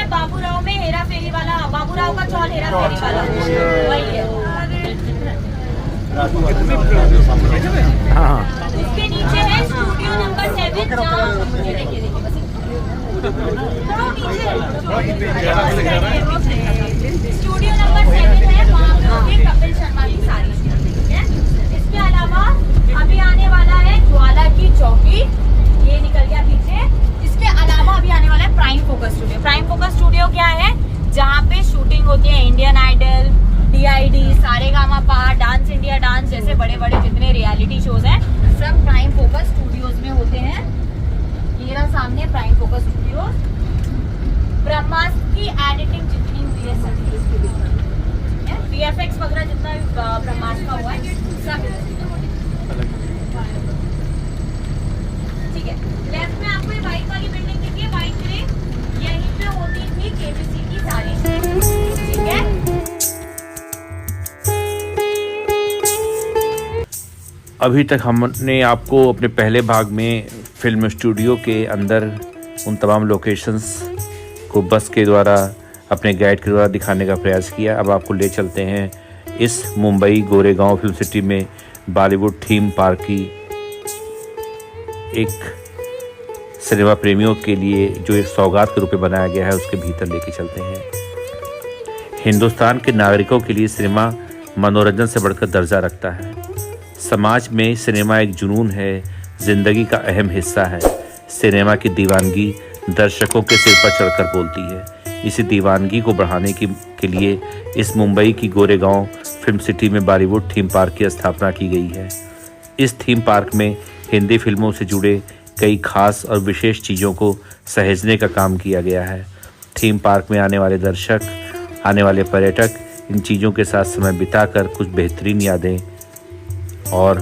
बाबूराव में हेरा फेरी वाला, बाबूराव का चौल हेरा फेरी वाला वही है। इसके नीचे है स्टूडियो नंबर 7 जहाँ स्टूडियो नंबर 7 है, वहाँ पे होगी कपिल शर्मा की सारी चीजें, ठीक है। इसके अलावा अभी आने वाला है ज्वाला की चौकी, ये निकल गया पीछे। इसके अलावा अभी आने वाला है Prime Focus studio. Prime Focus studio क्या है? जहाँ पे शूटिंग होती है Indian Idol, DID, Saregamapa, Dance India Dance जैसे बड़े बड़े जितने रियलिटी शोज हैं सब प्राइम फोकस स्टूडियोज में होते हैं। ये रहा सामने प्राइम फोकस स्टूडियोज। ब्रह्मास्त्र की एडिटिंग जितनी हुई है सब VFX वगैरह जितना ब्रह्मास्त्र का हुआ है सब ठीक है। लेफ्ट में आपको ये व्हाइट वाली बिल्डिंग दिखी है, व्हाइट ग्रे, यहीं पे होती थी KBC की सारी, ठीक है। अभी तक हमने आपको अपने पहले भाग में फिल्म स्टूडियो के अंदर उन तमाम लोकेशंस को बस के द्वारा अपने गाइड के द्वारा दिखाने का प्रयास किया। अब आपको ले चलते हैं इस मुंबई गोरेगांव फिल्म सिटी में बॉलीवुड थीम पार्क की एक सिनेमा प्रेमियों के लिए जो एक सौगात के रूप में बनाया गया है, उसके भीतर लेके चलते हैं। हिंदुस्तान के नागरिकों के लिए सिनेमा मनोरंजन से बढ़कर दर्जा रखता है। समाज में सिनेमा एक जुनून है, जिंदगी का अहम हिस्सा है। सिनेमा की दीवानगी दर्शकों के सिर पर चढ़कर बोलती है। इसी दीवानगी को बढ़ाने के लिए इस मुंबई की गोरेगांव फिल्म सिटी में बॉलीवुड थीम पार्क की स्थापना की गई है। इस थीम पार्क में हिंदी फिल्मों से जुड़े कई खास और विशेष चीज़ों को सहेजने का काम किया गया है। थीम पार्क में आने वाले दर्शक, आने वाले पर्यटक इन चीज़ों के साथ समय बिताकर कुछ बेहतरीन यादें और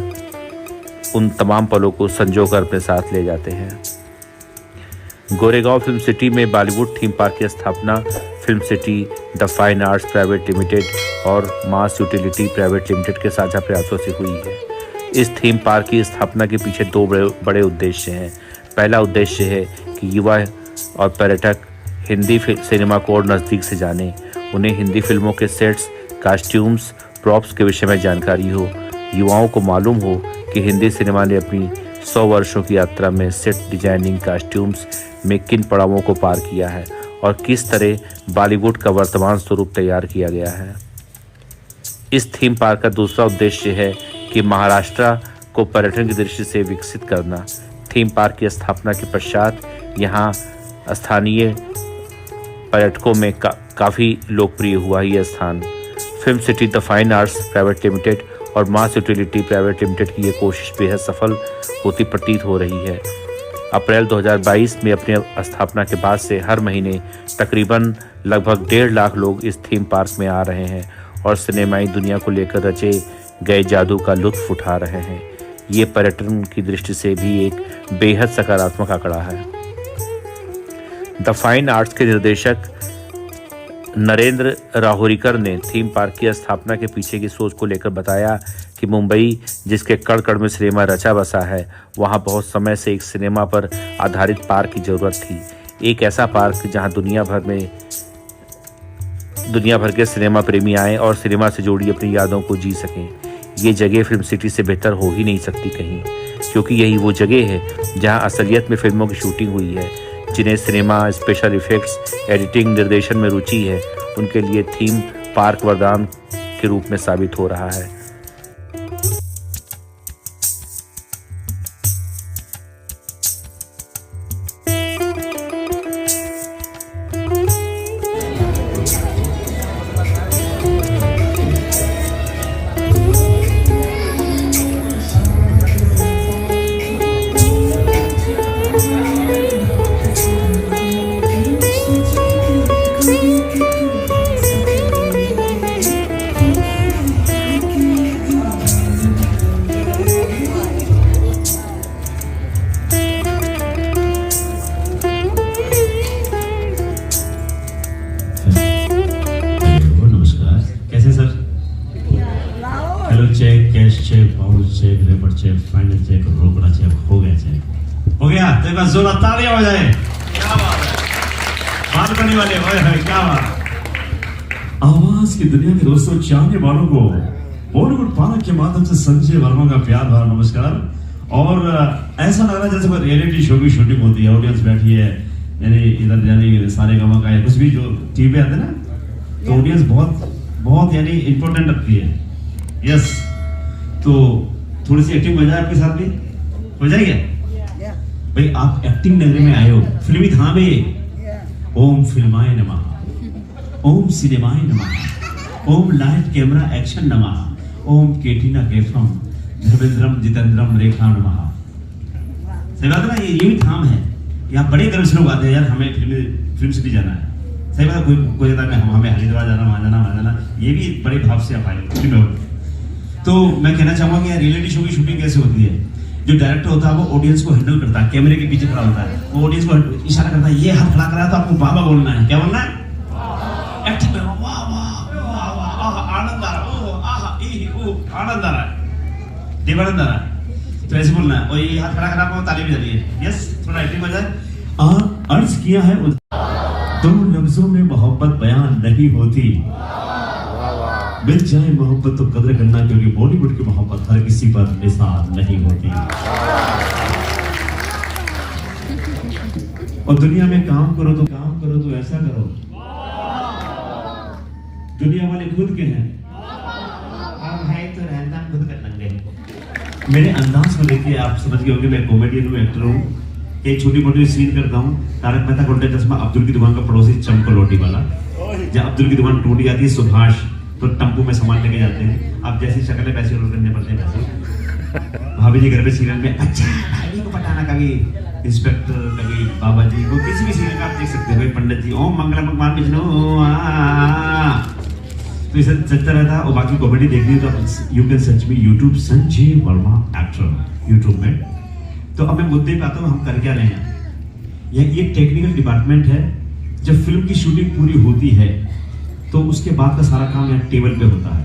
उन तमाम पलों को संजोकर अपने साथ ले जाते हैं। गोरेगांव फिल्म सिटी में बॉलीवुड थीम पार्क की स्थापना film city, the fine arts private limited और मास यूटिलिटी प्राइवेट लिमिटेड के साझा प्रयासों से हुई है। इस थीम पार्क की स्थापना के पीछे दो बड़े उद्देश्य हैं। पहला उद्देश्य है कि युवा और पर्यटक हिंदी सिनेमा को और नज़दीक से जानें, उन्हें हिंदी फिल्मों के सेट्स, कॉस्ट्यूम्स, प्रॉप्स के विषय में जानकारी हो। युवाओं को मालूम हो कि हिंदी सिनेमा ने अपनी 100 वर्षों की यात्रा में सेट डिजाइनिंग, कॉस्ट्यूम्स में किन पड़ावों को पार किया है और किस तरह बॉलीवुड का वर्तमान स्वरूप तैयार किया गया है। इस थीम पार्क का दूसरा उद्देश्य है कि महाराष्ट्र को पर्यटन की दृष्टि से विकसित करना। थीम पार्क की स्थापना के पश्चात यहाँ स्थानीय पर्यटकों में काफ़ी लोकप्रिय हुआ यह स्थान। Film city, the fine arts private limited और मास यूटिलिटी प्राइवेट लिमिटेड की ये कोशिश बेहद सफल होती प्रतीत हो रही है। अप्रैल 2022 में अपनी स्थापना के बाद से हर महीने तकरीबन लगभग 1.5 लाख लोग इस थीम पार्क में आ रहे हैं और सिनेमाई दुनिया को लेकर रचे गए जादू का लुत्फ उठा रहे हैं। ये पर्यटन की दृष्टि से भी एक बेहद सकारात्मक आंकड़ा है। द फाइन आर्ट्स के निर्देशक नरेंद्र राहुरीकर ने थीम पार्क की स्थापना के पीछे की सोच को लेकर बताया कि मुंबई, जिसके कण कण में सिनेमा रचा बसा है, वहाँ बहुत समय से एक सिनेमा पर आधारित पार्क की जरूरत थी। एक ऐसा पार्क जहाँ दुनिया भर के सिनेमा प्रेमी आएँ और सिनेमा से जुड़ी अपनी यादों को जी सकें। ये जगह फिल्म सिटी से बेहतर हो ही नहीं सकती कहीं, क्योंकि यही वो जगह है जहाँ असलियत में फिल्मों की शूटिंग हुई है। जिन्हें सिनेमा, स्पेशल इफेक्ट्स, एडिटिंग, निर्देशन में रुचि है, उनके लिए थीम पार्क वरदान के रूप में साबित हो रहा है। चेक, फाइनल चेक, रोकड़ा चेक हो गया। चेक हो गया तो एक बार जोरदार तालियां हो जाए। क्या बात है। बात करने वाले ओए क्या बात। आवाज की दुनिया के दोस्तों चाहने वालों को बॉलीवुड पालक के माध्यम से संजय वर्मा का प्यार भरा नमस्कार। और ऐसा लग रहा है जैसे कोई रियलिटी शो की शूटिंग होती है, ऑडियंस बैठी है यानी इधर यानी सारे गाँव का कुछ भी जो टीवी पे आते हैं ना, तो ऑडियंस बहुत बहुत यानी इंपॉर्टेंट रखती है। यस, तो थोड़ी सी एक्टिंग हो जाए आपके साथ भी हो जाएगी भाई। आप एक्टिंग नगरी में आए हो, फिल्मी धाम है ये। ओम फिल्माय नमः, ओम सिनेमाय नमः, ओम लाइट कैमरा एक्शन नमः, ओम केटिना कैफम धर्मेंद्रम जितेंद्रम रेखा नमः। सही बात है ना, ये भी धाम है। यहाँ बड़े गर्व से लोग आते हैं यार हमें फिल्म सिटी जाना है। सही बात है, कोई कहता है हमें हरिद्वार जाना, वहाँ जाना, ये भी बड़े भाव से आप आए। तो मैं कहना चाहूंगा कि रियलिटी शो की शूटिंग कैसे होती है। जो डायरेक्टर होता है वो ऑडियंस को हैंडल करता है, कैमरे के पीछे खड़ा होता है, वो ऑडियंस को इशारा करता है, ये हाथ खड़ा करा तो आपको बाबा बोलना है। क्या बोलना है? एक्टिंग में वाह वाह वाह वाह, आह आनंद आ रहा, ओह आह ई ओ आनंद आ रहा है, देवानंद आ रहा है, तो ऐसे बोलना है। और ये हाथ खड़ा करा आपको ताली भी चलिए। यस, थोड़ा एक्टिंग हो जाए। अर्ज किया है दो लफ्जों में मोहब्बत बयान नहीं होती, मिल जाए मोहब्बत तो कदर करना, क्योंकि बॉलीवुड की मोहब्बत हर किसी पर निसार नहीं होती। और दुनिया में काम करो तो ऐसा करो, दुनिया वाले खुद के हैं, हम है तो रहना खुद कर लेंगे। मेरे अंदाज को देखिए आप समझ गए होंगे मैं कॉमेडियन हूँ, एक्टर हूँ। एक छोटी मोटी सीन करता हूँ। तारक मेहता का उल्टा चश्मा, अब्दुल की दुकान का पड़ोसी चमको लोटी वाला। जब अब्दुल की दुकान टूट जाती है, सुभाष तो टम्पू में सामान लेके जाते हैं। अब जैसी शक्ल है वैसे रोल करने पड़ते हैं पैसे। भाभी जी घर पे सीरियल में अच्छा भाभी को पटाना, कभी इंस्पेक्टर, कभी बाबा जी को, किसी भी सीरियल में आप देख सकते हो। पंडित जी ओम मंगलम भगवान विष्णु, तो इसे चलता रहता है। और बाकी कॉमेडी देखनी तो you can search me YouTube Sanjay Verma actor YouTube में। तो अब मैं मुद्दे पे आता हूँ, हम कर क्या रहे हैं। ये टेक्निकल डिपार्टमेंट है। जब फिल्म की शूटिंग पूरी होती है तो उसके बाद का सारा काम यहाँ टेबल पे होता है।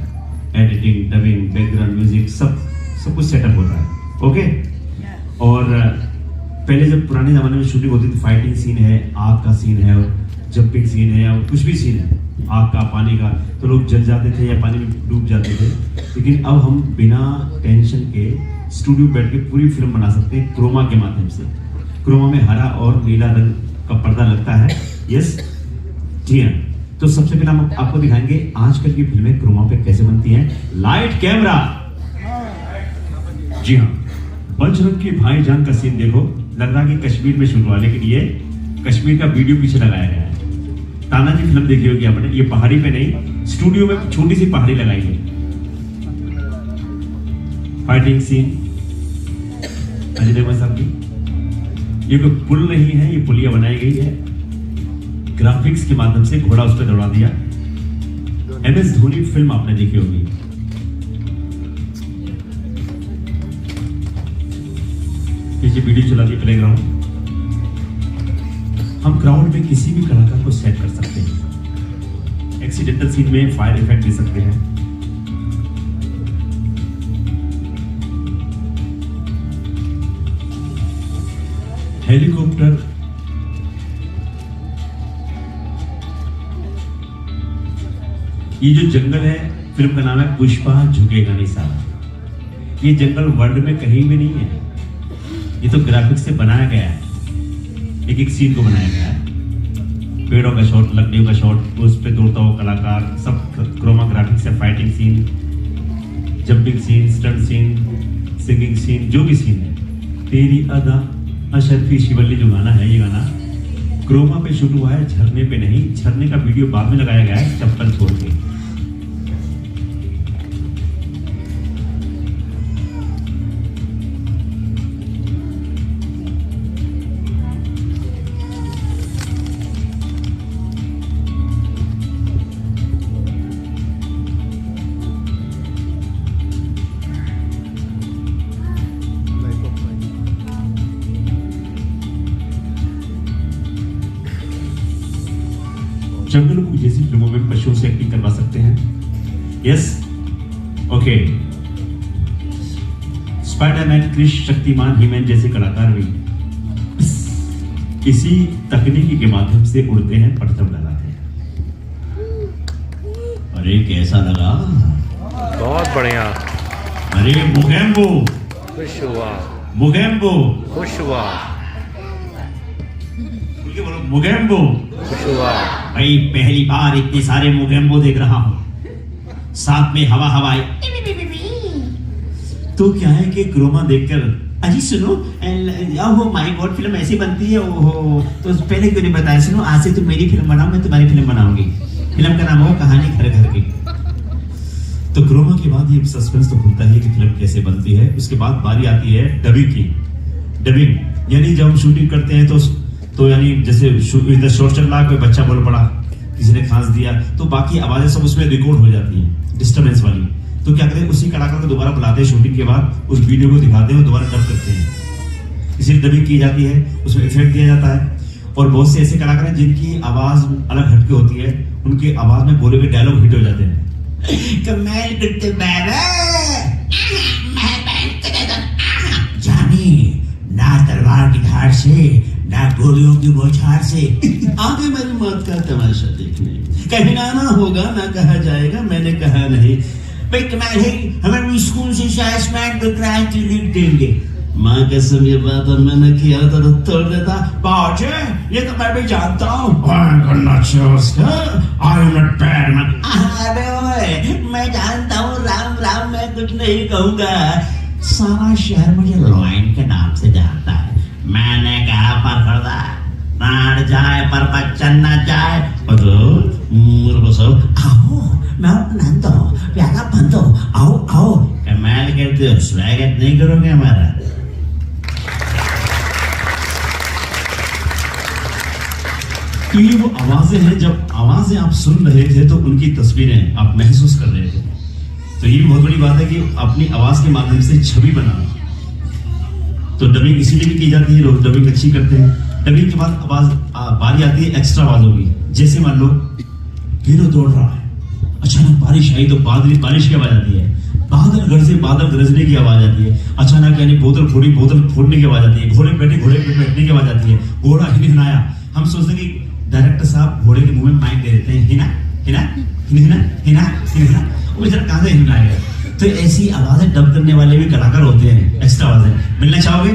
एडिटिंग, डबिंग, बैकग्राउंड म्यूजिक सब कुछ सेटअप होता है। ओके। और पहले जब पुराने जमाने में शूटिंग होती थी, फाइटिंग सीन है, आग का सीन है, जंपिंग सीन है, और कुछ भी सीन है आग का, पानी का, तो लोग जल जाते थे या पानी में डूब जाते थे। लेकिन अब हम बिना टेंशन के स्टूडियो बैठ के पूरी फिल्म बना सकते हैं क्रोमा के माध्यम से। क्रोमा में हरा और नीला रंग का पर्दा लगता है। यस, जी हाँ। तो सबसे पहले हम आपको दिखाएंगे आजकल की फिल्में क्रोमा पे कैसे बनती हैं। Light camera. जी हाँ, बजरंगी भाईजान का सीन देखो, लग रहा है कि कश्मीर में शूट वाले के लिए कश्मीर का वीडियो पीछे लगाया गया है। तानाजी फिल्म देखी होगी आपने, ये पहाड़ी पे नहीं, स्टूडियो में छोटी सी पहाड़ी लगाई है। फाइटिंग सीन अजय देवगन साहब की। ये कोई पुल नहीं है, ये पुलिया बनाई गई है ग्राफिक्स के माध्यम से, घोड़ा उस पर दौड़ा दिया। MS धोनी फिल्म आपने देखी होगी। पीछे वीडियो चला दी प्लेग्राउंड। हम ग्राउंड में किसी भी कलाकार को सेट कर सकते हैं। एक्सीडेंटल सीन में फायर इफेक्ट दे सकते हैं। हेलीकॉप्टर, ये जो जंगल है, फिल्म का नाम है पुष्पा झुकेगा नहीं साला। ये जंगल वर्ल्ड में कहीं भी नहीं है, ये तो ग्राफिक्स से बनाया गया है। एक एक सीन को बनाया गया है, पेड़ों का शॉट, लकड़ियों का शॉट, उस पे दौड़ता हुआ कलाकार, सब क्रोमा ग्राफिक्स है। Fighting scene, jumping scene, stunt scene, singing scene, जो भी सीन है। तेरी अदा अशरफी शिवल्ली जो गाना है, ये गाना क्रोमा पे शूट हुआ है, झरने पे नहीं। झरने का वीडियो बाद में लगाया गया है चप्पल छोड़ के। जंगल बुक जैसी फिल्मों में पशुओं से एक्टिंग करवा सकते हैं। Yes, okay. Spider Man, Krrish, Shaktimaan, He Man जैसे कलाकार भी इसी तकनीकी के माध्यम से उड़ते हैं, पटतम लगाते हैं। अरे कैसा लगा? बहुत बढ़िया। अरे मुगेम्बो, खुश हुआ, मुगेम्बो, खुश हुआ, बोलो मुगेम्बो। खुश हुआ। भाई पहली बार इतने सारे मुगेम्बो देख रहा हूँ, साथ में हवा हवाई। तो क्या है कि क्रोमा देखकर अजी सुनो, ओहो माय गॉड फिल्म ऐसी बनती है, ओहो तो पहले क्यों नहीं बताया? सुनो आज से तुम मेरी फिल्म बनाओ, मैं तुम्हारी फिल्म बनाऊंगी। फिल्म का नाम हो कहानी घर घर की। तो क्रोमा के बाद ये सस्पेंस तो खुलता है कि फिल्म कैसे बनती है। उसके बाद बारी आती है डबिंग की। डबिंग यानी जब हम शूटिंग करते हैं तो यानी जैसे इधर शॉट चल रहा है, कोई बच्चा बोल पड़ा, किसी ने खांस दिया, तो बाकी आवाजें सब उसमें रिकॉर्ड हो जाती हैं डिस्टर्बेंस वाली। तो क्या करते हैं, उसी कलाकार को दोबारा बुलाते हैं शूटिंग के बाद, उस वीडियो को दिखाते हैं और दोबारा डब करते हैं। इसी डबिंग की जाती है, उसमें इफेक्ट दिया जाता है। और बहुत से ऐसे कलाकार हैं जिनकी आवाज अलग हटके होती है, उनकी आवाज में बोले हुए डायलॉग हिट हो जाते हैं। कमाल करते जानी ना तलवार की धार से, ना गोलियों की बौछार से आगे मेरी मौत का तमाशा देखने। कहीं ना आना होगा, ना कहा जाएगा मैंने कहा नहीं। भाई कमाल है, हमारे स्कूल से शायद स्मैक द क्रांति लिख देंगे। माँ कसम ये बात मैंने किया था तो तोड़ देता। बाजे ये तो मैं भी जानता हूँ। अरे ओए मैं जानता हूँ, राम राम मैं कुछ नहीं कहूँगा। सारा शहर मुझे लॉइन के नाम से जानता है। मैंने कहा पकड़ा नाड़ जाए पर बच्चन न जाए। आओ मैं नंदो प्यारा बंदो, आओ आओ। कमाल करते हो, स्वागत नहीं करोगे हमारा? तो ये वो आवाजें हैं, जब आवाजें आप सुन रहे थे तो उनकी तस्वीरें आप महसूस कर रहे थे। तो ये बहुत बड़ी बात है कि अपनी आवाज के माध्यम से छवि बनाना। तो डबिंग इसीलिए भी की जाती है, लोग डबिंग अच्छी करते हैं। डबिंग के बाद आवाज बारी आती है एक्स्ट्रा आवाजों की। जैसे मान लो हीरो दौड़ रहा है, अचानक बारिश आई तो बारिश की आवाज आती है। बादल गरजे, बादल गरजने की आवाज आती है। अचानक यानी बोतल फोड़ी, बोतल फोड़ने की आवाज आती है। घोड़े पे बैठने की आवाज आती है। घोड़ा हिनहिनाया। हम सोचते हैं कि डायरेक्टर साहब घोड़े के मुंह में माइक दे देते हैं, हिना हिना हिना हिना हिना, वो बेचारा कहां से हिनाएगा। तो ऐसी आवाजें डब करने वाले भी कलाकार होते हैं, एक्स्ट्रा आवाजें। मिलना चाहोगे,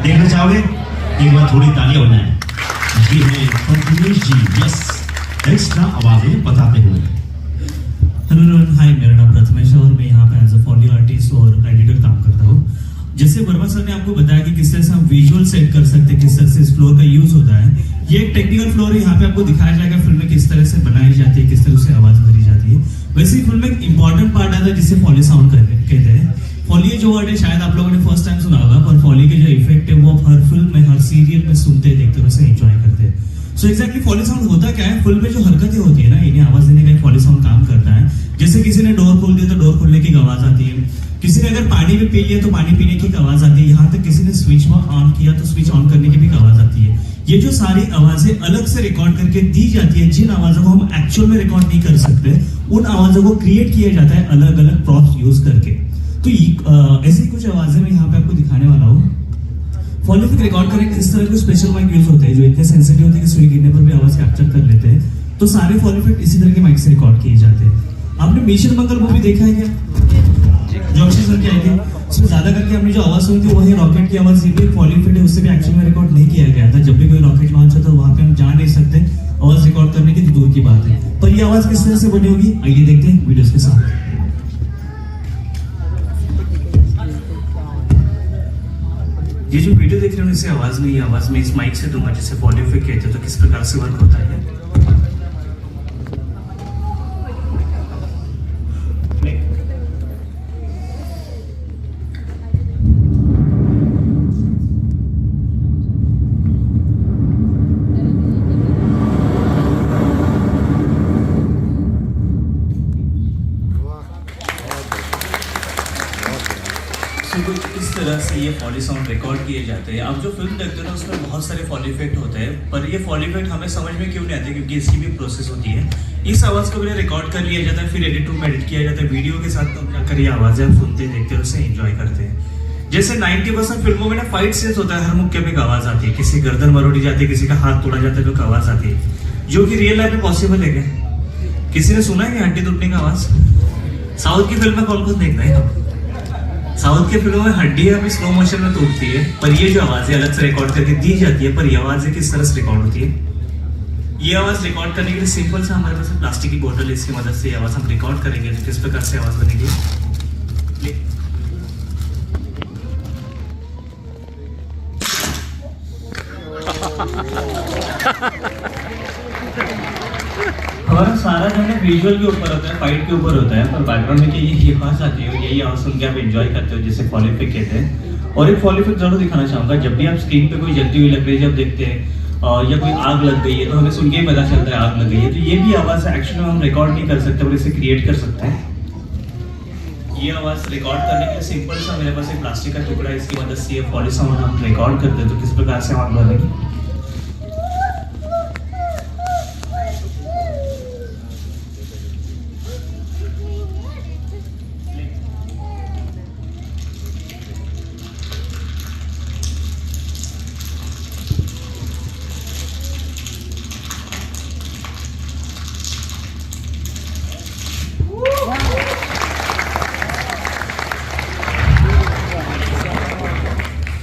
देखना चाहोगे? एक बार थोड़ी तालियां हो जाए। जी हैं प्रथमेश जी, यस, एक्स्ट्रा आवाजें बताते हुए। हेलो हाय, मेरा नाम प्रथमेश है और मैं यहाँ पे एज अ फॉली आर्टिस्ट और एडिटर काम करता हूँ। जैसे वर्मा सर ने आपको बताया कि किस तरह से हम विजुअल सेट कर सकते हैं, किस तरह से इस फ्लोर का यूज होता है। ये एक टेक्निकल फ्लोर है, यहाँ पे आपको दिखाया जाएगा फिल्म में किस तरह से बनाई जाती है, किस तरह से आवाज भरी जाती है। वैसे ही फिल्म में एक इंपॉर्टेंट पार्ट आता है जिसे फॉली साउंड कहते हैं। फॉली जो वर्ड है शायद आप लोगों ने फर्स्ट टाइम सुना होगा, पर फॉली के जो इफेक्ट है वो हर फिल्म में, हर सीरियल में सुनते देखते हैं, उसे एंजॉय करते हैं। सो एक्जैक्टली फॉली साउंड होता क्या है? फिल्म में जो हरकतें होती है ना, इन्हें आवाज देने का एक फॉली साउंड काम करता है। जैसे किसी ने डोर खोल दिया तो डोर खोलने की आवाज आती है, किसी ने अगर पानी भी पी लिया तो पानी पीने की आवाज आती है, यहाँ तक किसी ने स्विच ऑन किया तो स्विच ऑन करने की भी आवाज आती है। ये जो सारी आवाजें अलग से रिकॉर्ड करके दी जाती है, जिन आवाजों को हम एक्चुअल में रिकॉर्ड नहीं कर सकते, उन आवाजों को क्रिएट किया जाता है अलग अलग प्रॉप्स यूज करके। तो ऐसी कुछ आवाजें मैं यहाँ पे आपको दिखाने वाला हूँ। फॉली इफेक्ट रिकॉर्ड करने इस तरह के स्पेशल माइक यूज होते हैं जो इतने सेंसिटिव होते हैं कि सुई गिरने पर भी आवाज कैप्चर कर लेते हैं। तो सारे फॉली इफेक्ट इसी तरह के माइक से रिकॉर्ड किए जाते हैं। आपने मिशन मंगल मूवी देखा है क्या? जोशी सर की आई थी, उसमें ज्यादा करके हमने जो आवाज सुनी थी वो है रॉकेट की आवाज। ये भी फॉली इफेक्ट है, उससे भी एक्चुअल में रिकॉर्ड नहीं किया गया था। जब भी कोई रॉकेट लॉन्च होता है वहां पे हम जा नहीं सकते, आवाज रिकॉर्ड करने की दूर की बात है। पर ये आवाज किस तरह से बनी होगी आइए देखते हैं वीडियोस के साथ। ये जो वीडियो देख रहे हो इसे आवाज नहीं है, आवाज में इस माइक से दूंगा जिसे फॉली इफेक्ट कहते हैं। तो किस प्रकार से वर्क होता है? इस तरह से ये फॉली साउंड रिकॉर्ड किए जाते हैं। अब जो फिल्म देखते हो ना उसमें बहुत सारे फॉली इफेक्ट होते हैं, पर ये फॉली इफेक्ट हमें समझ में क्यों नहीं आते? क्योंकि इसकी भी प्रोसेस होती है। इस आवाज को पहले रिकॉर्ड कर लिया जाता है, फिर एडिट रूम में एडिट किया जाता है। वीडियो के साथ कर ये आवाजें आप सुनते देखते हो, उसे एंजॉय करते हैं। जैसे 90% फिल्मों में ना फाइट सीन्स होता है, हर मुक्के पे एक आवाज आती है, किसी गर्दन मरोड़ी जाती है, किसी का हाथ तोड़ा जाता है तो आवाज आती है, जो कि रियल लाइफ में पॉसिबल है क्या? किसी ने सुना है कि हड्डी टूटने का आवाज? साउथ की फिल्म में कौन कौन देखता है? साउथ की फिल्मों में हड्डी अभी स्लो मोशन में टूटती है, पर ये जो आवाज है अलग से रिकॉर्ड करके दी जाती है, पर ये आवाज है किस तरह से रिकॉर्ड होती है? ये आवाज रिकॉर्ड करने के लिए सिंपल सा हमारे पास प्लास्टिक की बोतल है, इसकी मदद से ये आवाज हम रिकॉर्ड करेंगे तो किस प्रकार से आवाज बनेगी। हमारा सारा जो है विजुअल के ऊपर होता है, फाइट के ऊपर होता है, पर बैकग्राउंड में कि ये आवाज आती है, यही आवाज सुन के आप एंजॉय करते हो, जिसे फॉल इफेक्ट कहते हैं। और एक फॉल इफेक्ट जरूर दिखाना चाहूंगा, जब भी आप स्क्रीन पे कोई जलती हुई लकड़ी जब देखते हैं या कोई आग लग गई है तो हमें सुन के ही पता चलता है आग लग गई है, तो ये भी आवाज एक्चुअली में हम रिकॉर्ड नहीं कर सकते और इसे क्रिएट कर सकते हैं। ये आवाज रिकॉर्ड करने के लिए सिंपल सा मेरे पास एक प्लास्टिक का टुकड़ा है, इसकी मदद से ये फॉली साउंड हम रिकॉर्ड करते हैं तो किस प्रकार से आवाज बनेगी।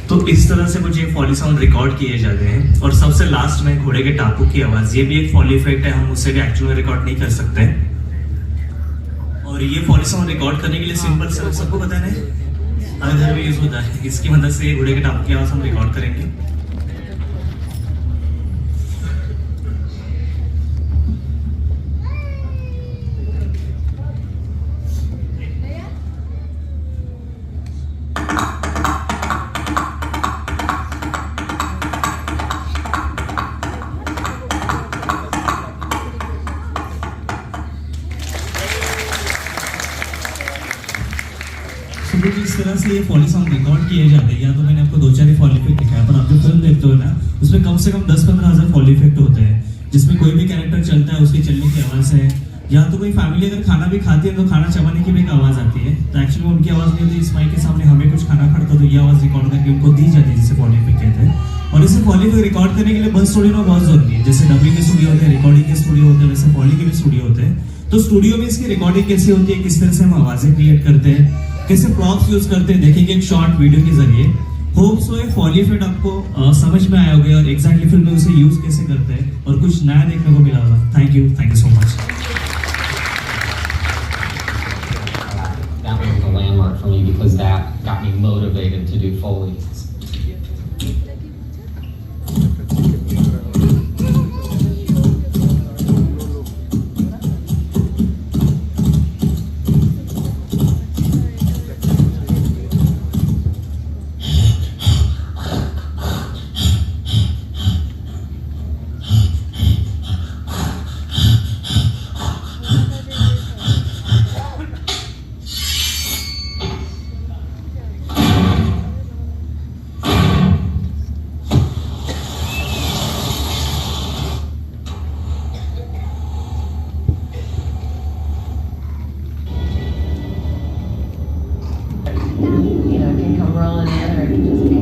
तो इस तरह से कुछ ये फॉली साउंड रिकॉर्ड किए जाते हैं। और सबसे लास्ट में घोड़े के टापू की आवाज, ये भी एक फॉली इफेक्ट है, हम उससे भी एक्चुअली रिकॉर्ड नहीं कर सकते। और ये फॉली साउंड रिकॉर्ड करने के लिए सिंपल से सबको पता है हर घर में यूज होता है, इसकी मदद से घोड़े के टापू की आवाज हम रिकॉर्ड करेंगे। इस तरह से ये फॉली साउंड रिकॉर्ड किए जाते हैं। या तो मैंने आपको 2-4 फॉली इफेक्ट दिखाया, पर आप जो फिल्म देखते हो ना उसमें कम से कम 10-15 हज़ार फॉली इफेक्ट होते हैं, जिसमें कोई भी कैरेक्टर चलता है उसके चलने की आवाज़ है, या तो कोई फैमिली अगर खाना भी खाती है तो खाना चबाने की भी एक आवाज़ आती है, तो एक्चुअली में उनकी आवाज़ नहीं होती। इस माइक के सामने हमें कुछ खाना पड़ता तो ये आवाज़ रिकॉर्ड करके उनको दी जाती है, जिसे फॉली इफेक्ट कहते हैं। और इसे फॉली इफेक्ट रिकॉर्ड करने के लिए बस स्टूडियो में बहुत जरूरी है, जैसे डबिंग के स्टूडियो होते हैं, रिकॉर्डिंग के स्टूडियो होते हैं, वैसे फॉली के भी स्टूडियो होते हैं। तो स्टूडियो में इसकी रिकॉर्डिंग कैसे होती है, किस तरह से हम आवाज़ें क्रिएट करते हैं, कैसे प्रॉप्स यूज करते हैं, देखेंगे एक शॉर्ट वीडियो के जरिए। होप सो ये फॉली इफेक्ट आपको समझ में आया होगा और एग्जैक्टली फिल्म में उसे यूज कैसे करते हैं और कुछ नया देखने को मिला होगा। Thank you so much. That was a landmark for me because that got me motivated to do Foley. You know, it can come rolling in or it can just be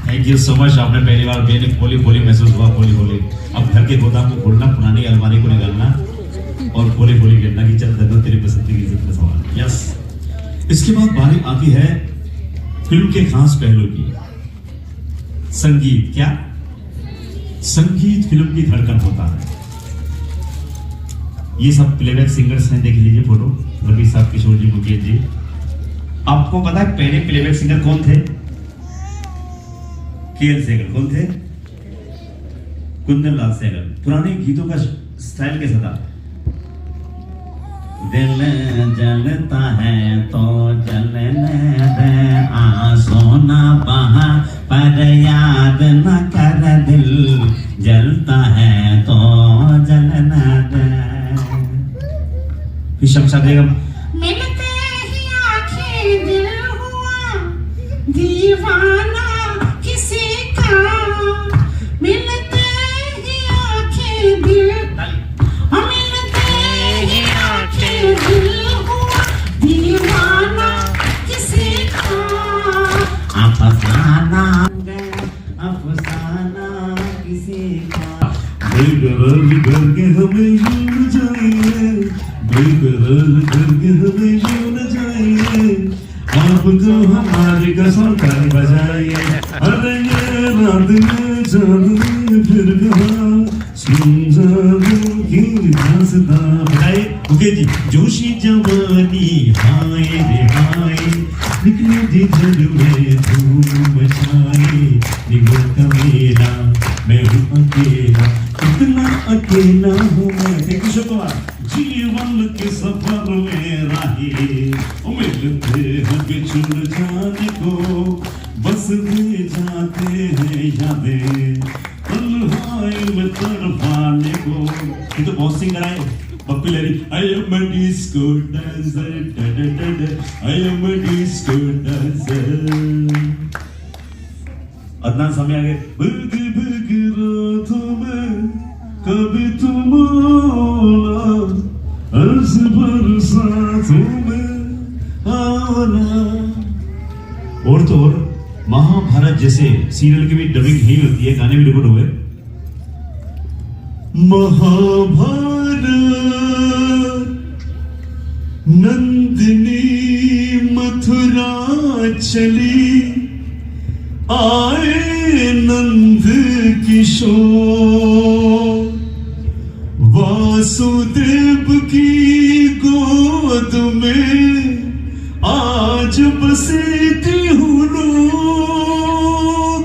thank you so much. आपने पहली बार मैंने बोली बोली महसूस हुआ, बोली बोली। अब घर के गोदाम को खोलना, पुरानी अलमारी को निकालना और बोली बोली कहना कि चल दर्द तेरी पसंद की इज्जत का सवाल। यस, इसके बाद बारी आती है फिल्म के खास पहलू की, संगीत। क्या संगीत फिल्म की धड़कन होता है। ये सब प्लेबैक सिंगर्स हैं, देख लीजिए फोटो, रवि साहब, किशोर जी, मुकेश जी। आपको पता है पहले प्लेबैक सिंगर कौन थे? केएल सहगल। कौन थे? कुंदन लाल सहगल। पुराने गीतों का स्टाइल कैसा था? दिल जलता है तो जलने दे, आंसू ना बहा पर याद न कर, दिल जलता है तो जलने दे। फिर शमशा बेगम। मिलते ही आंखें दिल हुआ दीवाना किसी का, मिलते ही आंखें दिल, मिलते ही आंखें दिल हुआ दीवाना किसी का, अफसाना अफसाना किसी का। बेकरार करके हमें यूं जाइए, बेकरार करके हमें यूं न जाइए, आपको हमारी कसम कर बजाइए। अरे ये रात में जान फिर कहाँ सुन की दास्तां। बताइए मुकेश जी। जोशी जवानी हाय रे हाय, निकले जी जलवे धूम मचाए, निगल का मेरा मैं हूँ अकेला, इतना अकेला हूँ मैं। Thank you so much. जीवन के सफर में राही मिलते हैं बिछुड़ जाने को, बस दे जाते हैं यादें तन्हाई में तड़पाने को। ये तो बहुत सिंगर आए। पप्पी लहरी। I am a disco dancer, da da da da, I am a disco dancer। Adnan सामने आगे। भग भग रातों में कभी तुम आना, अर्ज बरसातों में आना। और तो और महाभारत जैसे सीरियल की भी डबिंग ही होती है, गाने भी रिकॉर्ड हुए। महाभारत नंदिनी मथुरा चली, आए नंद किशोर, वासुदेव की गोद में आज बसेती हूँ लोग।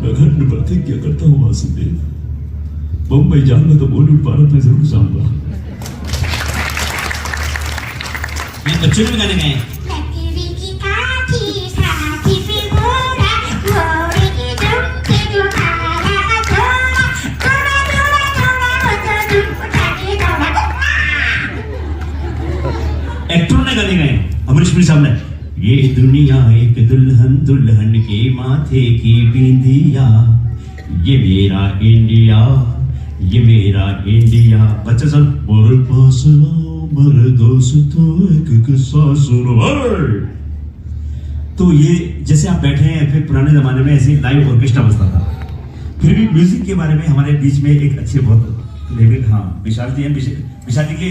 अखंड प्रतिज्ञा करता हूँ वासुदेव, मुंबई जाऊंगा तो बॉलीवुड भारत में जरूर जाऊंगा। ये बच्चों ने गाने गाए। लकड़ी की काठी साथी फिगोरा, घोड़े की दुम के तुम्हारा थोड़ा थोड़ा थोड़ा थोड़ा वो तो दुम उठा के दौड़ा। एक्टरों ने गाने गाए। अमरीश पुरी साहब ने। ये दुनिया एक दुल्हन, दुल्हन के माथे की बिंदिया, ये मेरा इंडिया, ये मेरा इंडिया। बच्चे सब मेरे पास आओ, मेरे दोस्तों एक किस्सा सुनो। तो ये जैसे आप बैठे हैं, फिर पुराने जमाने में ऐसे लाइव ऑर्केस्ट्रा बजता था। फिर भी म्यूजिक के बारे में हमारे बीच में एक अच्छे बहुत लेवल, हाँ विशाल जी हैं। विशाल जी के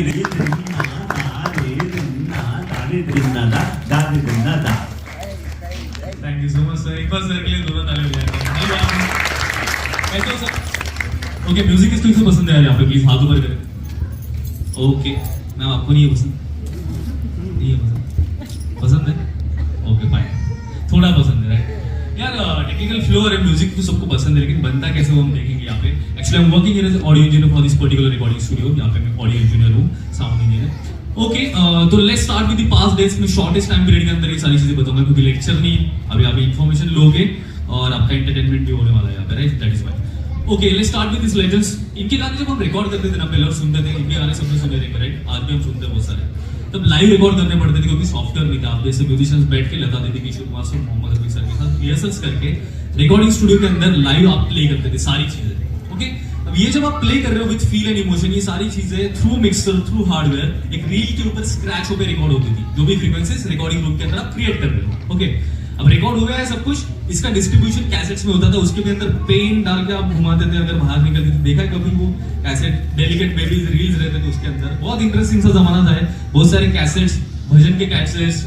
thank you so much sir. एक बार सर के लिए दोनों ताली बजाएंगे। ओके, म्यूजिक किसको किसको पसंद है यहाँ पे? प्लीज हाथ ऊपर करें। ओके मैम, आपको नहीं है पसंद? नहीं है पसंद? पसंद है? ओके फाइन, थोड़ा पसंद है राइट यार। टेक्निकल फ्लोर है, म्यूजिक तो सबको पसंद है, लेकिन बनता कैसे वो हम देखेंगे यहाँ पे। Actually I am working as audio engineer for this particular recording studio. यहाँ पे मैं ऑडियो इंजीनियर हूँ, साउंड इंजीनियर। ओके तो let's start with the past days में शॉर्टेस्ट टाइम पीरियड के अंदर ये सारी चीजें बताऊंगा, क्योंकि लेक्चर नहीं, अभी आप इन्फॉर्मेशन लोगे और आपका एंटरटेनमेंट भी होने वाला है यहाँ पे right. That is why. Okay let's start with this legends. इनके गाने जब हम रिकॉर्ड करते थे ना, पहले और सुनते थे, इनके गाने सबने सुने थे राइट। आज भी हम सुनते हैं बहुत सारे। तब लाइव रिकॉर्ड करने पड़ते थे क्योंकि सॉफ्टवेयर नहीं था। आप जैसे म्यूजिशियंस बैठ के लता दीदी, किशोर कुमार सर, मोहम्मद रफी सर के साथ रिहर्सल्स करके रिकॉर्डिंग स्टूडियो के अंदर लाइव आप प्ले करते थे सारी चीजें। ओके अब ये जब आप प्ले कर रहे हो विद फील एंड इमोशन, ये सारी चीजें थ्रू मिक्सर, थ्रू हार्डवेयर एक रील के ऊपर स्क्रैच होकर रिकॉर्ड होती थी। जो भी फ्रीक्वेंसीज रिकॉर्डिंग रूम के अंदर आप क्रिएट कर रहे हो। ओके अब रिकॉर्ड हो गया है सब कुछ, इसका डिस्ट्रीब्यूशन कैसेट्स में होता था, उसके भी अंदर पेन डाल के आप घुमाते थे अगर बाहर निकलते थे। देखा कभी वो कैसेट डेलिकेट बेबीज रील्स रहते थे उसके अंदर, बहुत इंटरेस्टिंग सा जमाना था। बहुत सारे कैसेट्स, भजन के कैसेट्स,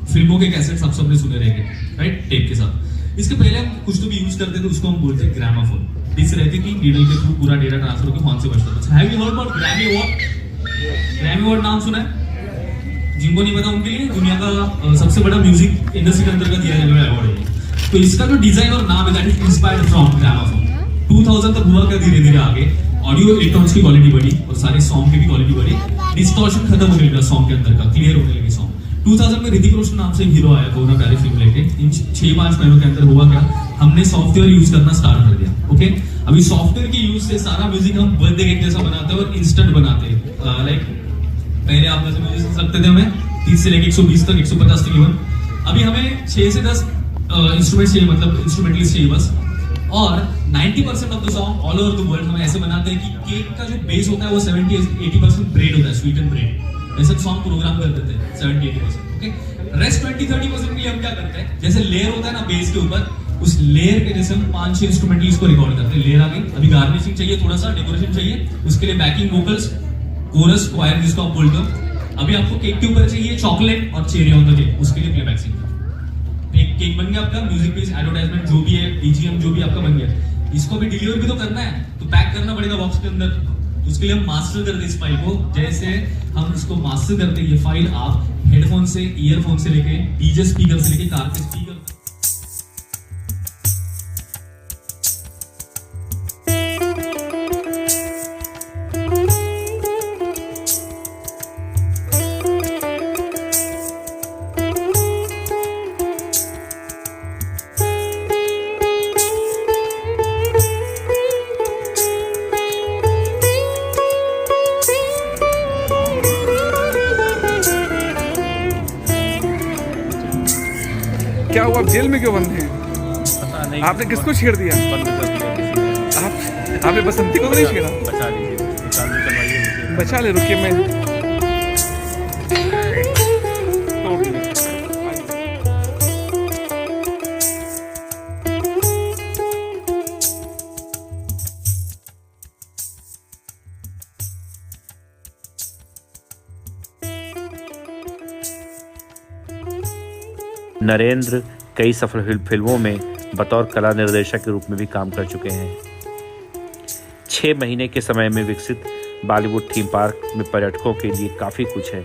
फिल्मों के कैसेट्स आप सबने सुने रहेंगे, राइट, टेप के साथ। इसके पहले हम कुछ तो भी यूज करते थे, उसको हम बोलते हैं ग्रामाफोन। डिस्क रहती थी, नीडल के थ्रू पूरा डेटा ट्रांसफर होकर फोन से बजता था। Have you heard about Grammy award? Grammy award नाम सुना है? जिनको नहीं पता उनके लिए दुनिया का सबसे बड़ा म्यूजिक इंडस्ट्री के अंतर्गत दिया जाने वाला अवार्ड है। तो इसका जो डिजाइन और नाम है that is inspired from gramophone. 2000 तक हुआ क्या, धीरे धीरे आगे ऑडियो इलेक्ट्रॉनिक्स की क्वालिटी बढ़ी और सारे सॉन्ग की भी क्वालिटी बढ़ी, डिस्टॉर्शन खत्म होने लगा सॉन्ग के अंदर का, क्लियर होने लगे सॉन्ग। 2000 में ऋतिक रोशन नाम से एक हीरो आया, कोरोना प्यारी फिल्म लेके। इन 6-5 महीनों के अंदर हुआ क्या, हमने सॉफ्टवेयर यूज करना स्टार्ट कर दिया। ओके, अभी सॉफ्टवेयर के यूज से सारा म्यूजिक हम बर्थडे केक जैसा बनाते हैं और इंस्टेंट बनाते हैं। लाइक पहले आप जैसे म्यूजिक सुन सकते थे हमें 30 से लेके 120 तक, 150 तक इवन। अभी हमें 6 से 10 इंस्ट्रूमेंट चाहिए, मतलब इंस्ट्रूमेंटलिस्ट चाहिए बस। और 90% of the song all over the world हम ऐसे बनाते हैं कि केक का जो बेस होता है वो 70-80% ब्रेड होता है, स्वीटन ब्रेड। ऐसे सॉन्ग प्रोग्राम कर देते हैं 70-80%। ओके, रेस्ट 20-30% के लिए हम क्या करते हैं, जैसे लेयर होता है ना बेस के ऊपर, उस लेयर के जैसे हम 5-6 इंस्ट्रूमेंटलिस्ट को रिकॉर्ड करते हैं। लेयर आ गई, अभी गार्निशिंग चाहिए, थोड़ा सा डेकोरेशन चाहिए, उसके लिए बैकिंग वोकल्स, कोरस, क्वायर जिसको आप बोलते हो। अभी आपको केक के ऊपर चाहिए चॉकलेट और चेरी ऑन द केक, उसके लिए प्लेबैक सिंगर। एक केक बन गया आपका, म्यूजिक बेस, एडवर्टाइजमेंट जो भी है, बीजीएम जो भी आपका बन गया। इसको भी डिलीवर भी तो करना है, तो पैक करना पड़ेगा बॉक्स के अंदर। उसके लिए हम मास्टर करते इस फाइल को। जैसे हम इसको मास्टर करते, ये फाइल आप हेडफोन से, ईयरफोन से लेके, डीजे स्पीकर से लेके, कार के स्पीकर। क्या हुआ, आप जेल में क्यों बंद हैं? आपने किसको छेड़ दिया? आपने बसंती को तो नहीं छेड़ा? बचा ले, रुकिए मैं नरेंद्र कई सफल फिल्मों में बतौर कला निर्देशक के रूप में भी काम कर चुके हैं। 6 महीने के समय में विकसित बॉलीवुड थीम पार्क में पर्यटकों के लिए काफ़ी कुछ है।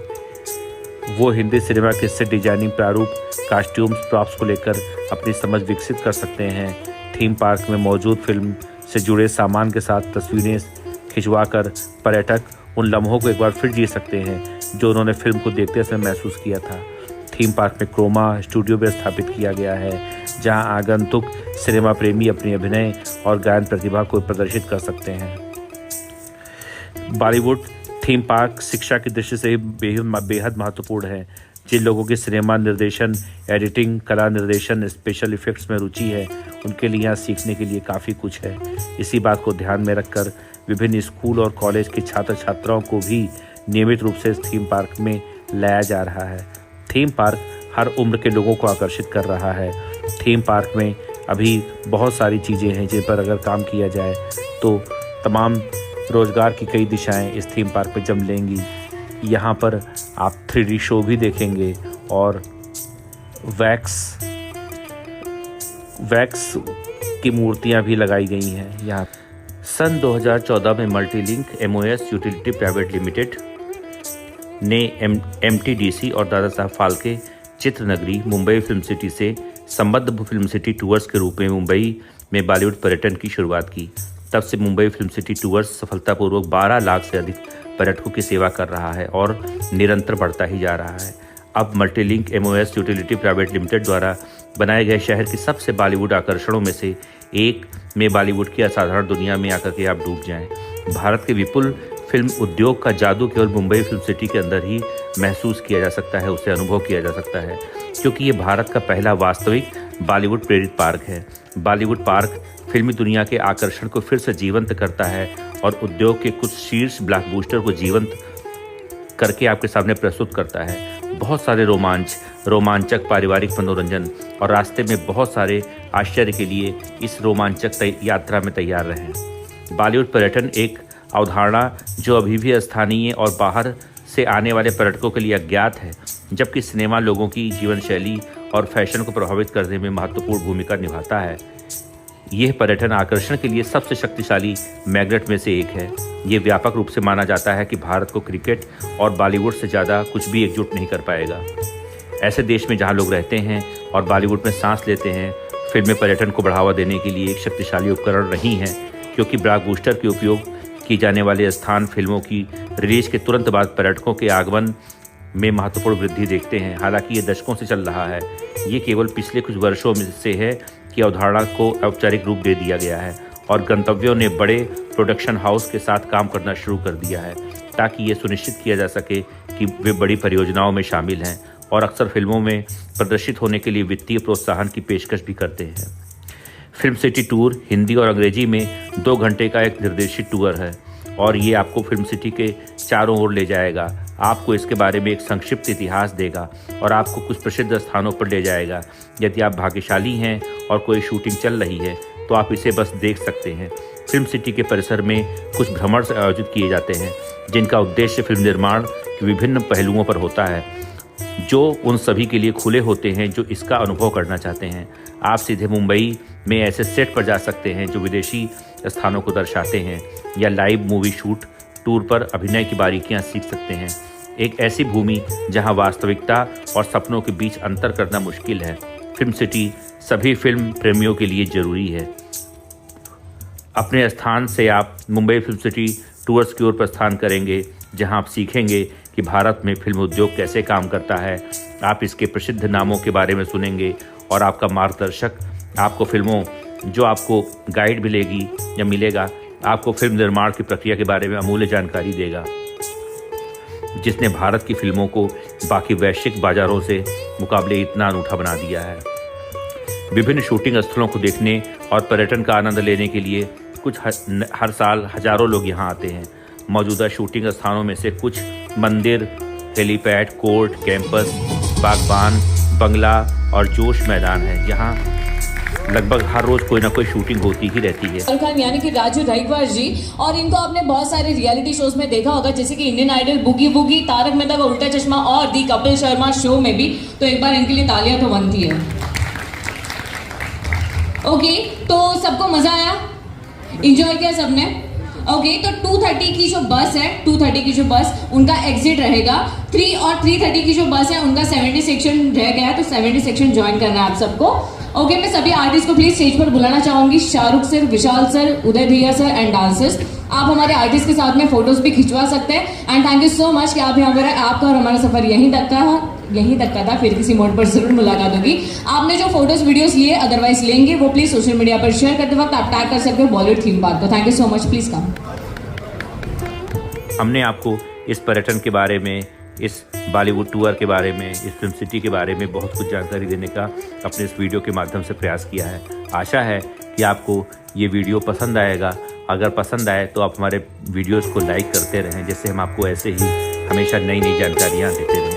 वो हिंदी सिनेमा के सेट डिजाइनिंग, प्रारूप, कॉस्ट्यूम्स, प्रॉप्स को लेकर अपनी समझ विकसित कर सकते हैं। थीम पार्क में मौजूद फिल्म से जुड़े सामान के साथ तस्वीरें खिंचवाकर पर्यटक उन लम्हों को एक बार फिर जी सकते हैं जो उन्होंने फिल्म को देखते समय महसूस किया था। थीम पार्क में क्रोमा स्टूडियो भी स्थापित किया गया है, जहां आगंतुक सिनेमा प्रेमी अपनी अभिनय और गायन प्रतिभा को प्रदर्शित कर सकते हैं। बॉलीवुड थीम पार्क शिक्षा की दृष्टि से बेहद महत्वपूर्ण है। जिन लोगों की सिनेमा निर्देशन, एडिटिंग, कला निर्देशन, स्पेशल इफेक्ट्स में रुचि है, उनके लिए यहाँ सीखने के लिए काफ़ी कुछ है। इसी बात को ध्यान में रखकर विभिन्न स्कूल और कॉलेज के छात्र छात्राओं को भी नियमित रूप से इस थीम पार्क में लाया जा रहा है। थीम पार्क हर उम्र के लोगों को आकर्षित कर रहा है। थीम पार्क में अभी बहुत सारी चीज़ें हैं जिन पर अगर काम किया जाए तो तमाम रोज़गार की कई दिशाएं इस थीम पार्क में जम लेंगी। यहाँ पर आप 3D शो भी देखेंगे और वैक्स की मूर्तियाँ भी लगाई गई हैं यहाँ। सन 2014 में मल्टीलिंक MOS यूटिलिटी प्राइवेट लिमिटेड ने MTDC और दादा साहब फाल्के चित्रनगरी मुंबई फिल्म सिटी से संबद्ध फिल्म सिटी टूर्स के रूप में मुंबई में बॉलीवुड पर्यटन की शुरुआत की। तब से मुंबई फिल्म सिटी टूर्स सफलतापूर्वक 12 लाख से अधिक पर्यटकों की सेवा कर रहा है और निरंतर बढ़ता ही जा रहा है। अब मल्टीलिंक MOS यूटिलिटी प्राइवेट लिमिटेड द्वारा बनाए गए शहर के सबसे बॉलीवुड आकर्षणों में से एक में बॉलीवुड की असाधारण दुनिया में आकर के आप डूब जाएं। भारत के विपुल फिल्म उद्योग का जादू केवल मुंबई फिल्म सिटी के अंदर ही महसूस किया जा सकता है, उसे अनुभव किया जा सकता है, क्योंकि ये भारत का पहला वास्तविक बॉलीवुड प्रेरित पार्क है। बॉलीवुड पार्क फिल्मी दुनिया के आकर्षण को फिर से जीवंत करता है और उद्योग के कुछ शीर्ष ब्लॉकबस्टर को जीवंत करके आपके सामने प्रस्तुत करता है। बहुत सारे रोमांचक पारिवारिक मनोरंजन और रास्ते में बहुत सारे आश्चर्य के लिए इस रोमांचक यात्रा में तैयार रहें। बॉलीवुड पर्यटन एक अवधारणा जो अभी भी स्थानीय और बाहर से आने वाले पर्यटकों के लिए अज्ञात है, जबकि सिनेमा लोगों की जीवन शैली और फैशन को प्रभावित करने में महत्वपूर्ण भूमिका निभाता है। यह पर्यटन आकर्षण के लिए सबसे शक्तिशाली मैग्नेट में से एक है। ये व्यापक रूप से माना जाता है कि भारत को क्रिकेट और बॉलीवुड से ज़्यादा कुछ भी एकजुट नहीं कर पाएगा। ऐसे देश में जहाँ लोग रहते हैं और बॉलीवुड में सांस लेते हैं, फिल्में पर्यटन को बढ़ावा देने के लिए एक शक्तिशाली उपकरण रही हैं, क्योंकि ब्लॉकबस्टर के उपयोग की जाने वाले स्थान फिल्मों की रिलीज के तुरंत बाद पर्यटकों के आगमन में महत्वपूर्ण वृद्धि देखते हैं। हालांकि ये दशकों से चल रहा है। ये केवल पिछले कुछ वर्षों में से है कि अवधारणा को औपचारिक रूप दे दिया गया है और गंतव्यों ने बड़े प्रोडक्शन हाउस के साथ काम करना शुरू कर दिया है, ताकि ये सुनिश्चित किया जा सके कि वे बड़ी परियोजनाओं में शामिल हैं और अक्सर फिल्मों में प्रदर्शित होने के लिए वित्तीय प्रोत्साहन की पेशकश भी करते हैं। फिल्म सिटी टूर हिंदी और अंग्रेजी में 2 घंटे का एक निर्देशित टूर है और ये आपको फिल्म सिटी के चारों ओर ले जाएगा, आपको इसके बारे में एक संक्षिप्त इतिहास देगा और आपको कुछ प्रसिद्ध स्थानों पर ले जाएगा। यदि आप भाग्यशाली हैं और कोई शूटिंग चल रही है तो आप इसे बस देख सकते हैं। फिल्म सिटी के परिसर में कुछ भ्रमण आयोजित किए जाते हैं, जिनका उद्देश्य फिल्म निर्माण के विभिन्न पहलुओं पर होता है, जो उन सभी के लिए खुले होते हैं जो इसका अनुभव करना चाहते हैं। आप सीधे मुंबई में ऐसे सेट पर जा सकते हैं जो विदेशी स्थानों को दर्शाते हैं, या लाइव मूवी शूट टूर पर अभिनय की बारीकियां सीख सकते हैं। एक ऐसी भूमि जहां वास्तविकता और सपनों के बीच अंतर करना मुश्किल है। फिल्म सिटी सभी फिल्म प्रेमियों के लिए ज़रूरी है। अपने स्थान से आप मुंबई फिल्म सिटी टूर्स की ओर प्रस्थान करेंगे, जहां आप सीखेंगे कि भारत में फिल्म उद्योग कैसे काम करता है। आप इसके प्रसिद्ध नामों के बारे में सुनेंगे और आपका मार्गदर्शक आपको फिल्मों जो आपको गाइड मिलेगी या मिलेगा, आपको फिल्म निर्माण की प्रक्रिया के बारे में अमूल्य जानकारी देगा, जिसने भारत की फिल्मों को बाकी वैश्विक बाजारों से मुकाबले इतना अनूठा बना दिया है। विभिन्न शूटिंग स्थलों को देखने और पर्यटन का आनंद लेने के लिए हर साल हजारों लोग यहाँ आते हैं। मौजूदा शूटिंग स्थानों में से कुछ मंदिर, हेलीपैड, कोर्ट, कैंपस, बागबान, बंगला और जोश मैदान है, जहाँ लगभग हर रोज कोई ना कोई शूटिंग होती ही रहती है। शाहरुख खान यानी कि राजू राइकवार जी, और इनको आपने बहुत सारे रियलिटी शोज में देखा होगा, जैसे कि इंडियन आइडल, बुगी वुगी, तारक मेहता का उल्टा चश्मा और दी कपिल शर्मा शो में भी। तो एक बार इनके लिए तालियां तो बनती है। ओके, तो सबको मजा आया, एंजॉय किया सबने? ओके, तो 2:30 की जो बस है, 2:30 की जो बस, उनका एग्जिट रहेगा 3 और 3:30 की जो बस है उनका 70 सेक्शन रह गया है, तो 70 सेक्शन ज्वाइन करना है आप सबको। ओके, मैं सभी आर्टिस्ट को प्लीज स्टेज पर बुलाना चाहूंगी। शाहरुख सर, विशाल सर, उदय भैया सर एंड डांसर्स। आप हमारे आर्टिस्ट के साथ में फोटोज भी खिंचवा सकते हैं। And thank you so much कि आप यहाँ पर आपका और हमारा सफर यहीं तक का था। फिर किसी मोड पर जरूर मुलाकात होगी। आपने जो फोटोज वीडियोस लिए, अदरवाइज लेंगे, वो प्लीज सोशल मीडिया पर शेयर करते वक्त आप टैग कर सकते हो बॉलीवुड थीम पार्क को। Thank you so much, please come. हमने आपको इस पर्यटन के बारे में, इस बॉलीवुड टूर के बारे में, इस फिल्म सिटी के बारे में बहुत कुछ जानकारी देने का अपने इस वीडियो के माध्यम से प्रयास किया है। आशा है कि आपको ये वीडियो पसंद आएगा। अगर पसंद आए तो आप हमारे वीडियोस को लाइक करते रहें, जिससे हम आपको ऐसे ही हमेशा नई नई जानकारियाँ देते रहें।